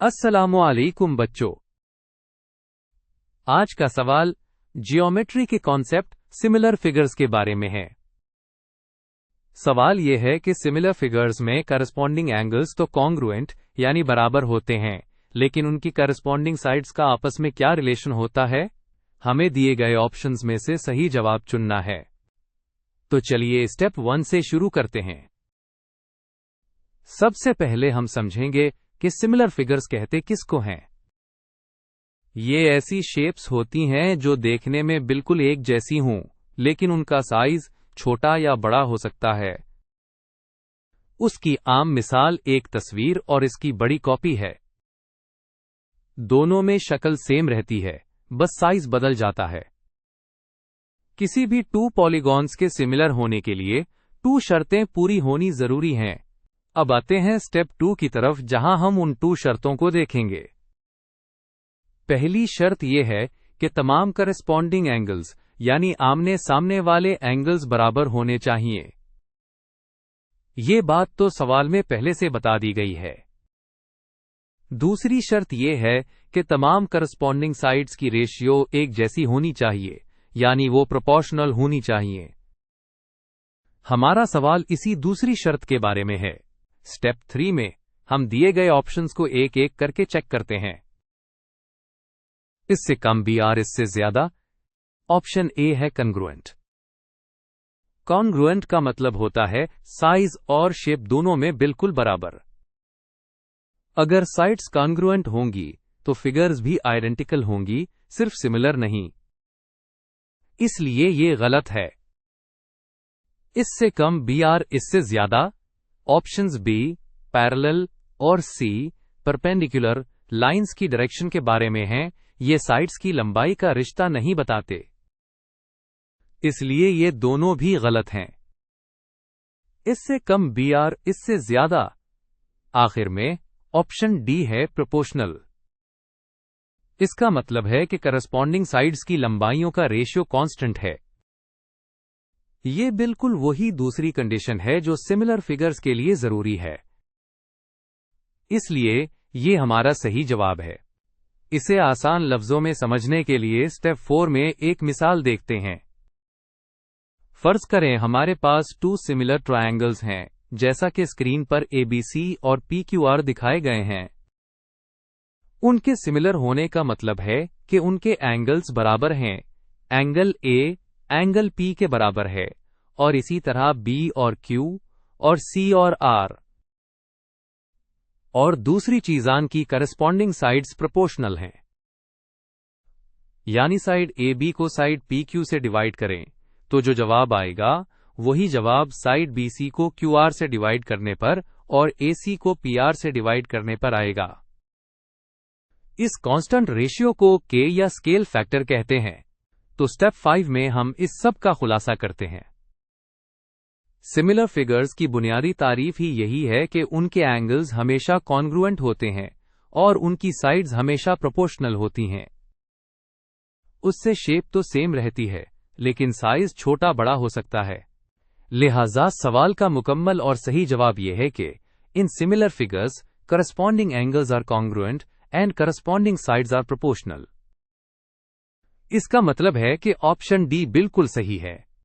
अस्सलामुअलैकुम बच्चों। आज का सवाल जियोमेट्री के कॉन्सेप्ट सिमिलर फिगर्स के बारे में है। सवाल यह है कि सिमिलर फिगर्स में करस्पॉन्डिंग एंगल्स तो कॉन्ग्रुएंट यानी बराबर होते हैं, लेकिन उनकी करस्पॉन्डिंग साइड्स का आपस में क्या रिलेशन होता है? हमें दिए गए ऑप्शंस में से सही जवाब चुनना है। तो चलिए स्टेप 1 से शुरू करते हैं। सबसे पहले हम समझेंगे कि सिमिलर फिगर्स कहते किसको हैं। ये ऐसी शेप्स होती हैं जो देखने में बिल्कुल एक जैसी हों, लेकिन उनका साइज छोटा या बड़ा हो सकता है। उसकी आम मिसाल एक तस्वीर और इसकी बड़ी कॉपी है। दोनों में शक्ल सेम रहती है, बस साइज बदल जाता है। किसी भी 2 पॉलीगॉन्स के सिमिलर होने के लिए 2 शर्तें पूरी होनी जरूरी हैं। अब आते हैं स्टेप 2 की तरफ, जहां हम उन 2 शर्तों को देखेंगे। पहली शर्त यह है कि तमाम करस्पॉन्डिंग एंगल्स यानी आमने सामने वाले एंगल्स बराबर होने चाहिए। ये बात तो सवाल में पहले से बता दी गई है। दूसरी शर्त यह है कि तमाम करस्पॉन्डिंग साइड्स की रेशियो एक जैसी होनी चाहिए, यानी वो प्रोपोर्शनल होनी चाहिए। हमारा सवाल इसी दूसरी शर्त के बारे में है। स्टेप 3 में हम दिए गए ऑप्शंस को एक एक करके चेक करते हैं। इससे कम BR इससे ज्यादा। ऑप्शन ए है कॉन्ग्रुएंट। कॉन्ग्रुएंट का मतलब होता है साइज और शेप दोनों में बिल्कुल बराबर। अगर साइड्स कॉन्ग्रुएंट होंगी तो फिगर्स भी आइडेंटिकल होंगी, सिर्फ सिमिलर नहीं। इसलिए ये गलत है। इससे कम BR इससे ज्यादा। ऑप्शंस बी पैरेलल और सी परपेंडिकुलर लाइंस की डायरेक्शन के बारे में हैं। ये साइड्स की लंबाई का रिश्ता नहीं बताते, इसलिए ये दोनों भी गलत हैं। इससे कम BR इससे ज्यादा। आखिर में ऑप्शन डी है प्रोपोर्शनल। इसका मतलब है कि करस्पॉन्डिंग साइड्स की लंबाइयों का रेशियो कांस्टेंट है। ये बिल्कुल वही दूसरी कंडीशन है जो सिमिलर फिगर्स के लिए जरूरी है। इसलिए ये हमारा सही जवाब है। इसे आसान लफ्जों में समझने के लिए स्टेप 4 में एक मिसाल देखते हैं। फर्ज करें हमारे पास 2 सिमिलर ट्रायंगल्स हैं, जैसा कि स्क्रीन पर ABC और PQR दिखाए गए हैं। उनके सिमिलर होने का मतलब है कि उनके एंगल्स बराबर हैं। एंगल A एंगल P के बराबर है, और इसी तरह B और Q और C और R। और दूसरी चीजान की करस्पॉन्डिंग साइड्स प्रोपोर्शनल हैं। यानी साइड AB को साइड PQ से डिवाइड करें तो जो जवाब आएगा वही जवाब साइड BC को QR से डिवाइड करने पर और AC को PR से डिवाइड करने पर आएगा। इस कांस्टेंट रेशियो को K या स्केल फैक्टर कहते हैं। तो स्टेप 5 में हम इस सब का खुलासा करते हैं। सिमिलर फिगर्स की बुनियादी तारीफ ही यही है कि उनके एंगल्स हमेशा कॉन्ग्रुएंट होते हैं और उनकी साइड्स हमेशा प्रोपोर्शनल होती हैं। उससे शेप तो सेम रहती है, लेकिन साइज छोटा बड़ा हो सकता है। लिहाजा सवाल का मुकम्मल और सही जवाब यह है कि in similar figures corresponding angles are congruent and corresponding sides are proportional. इसका मतलब है कि ऑप्शन डी बिल्कुल सही है।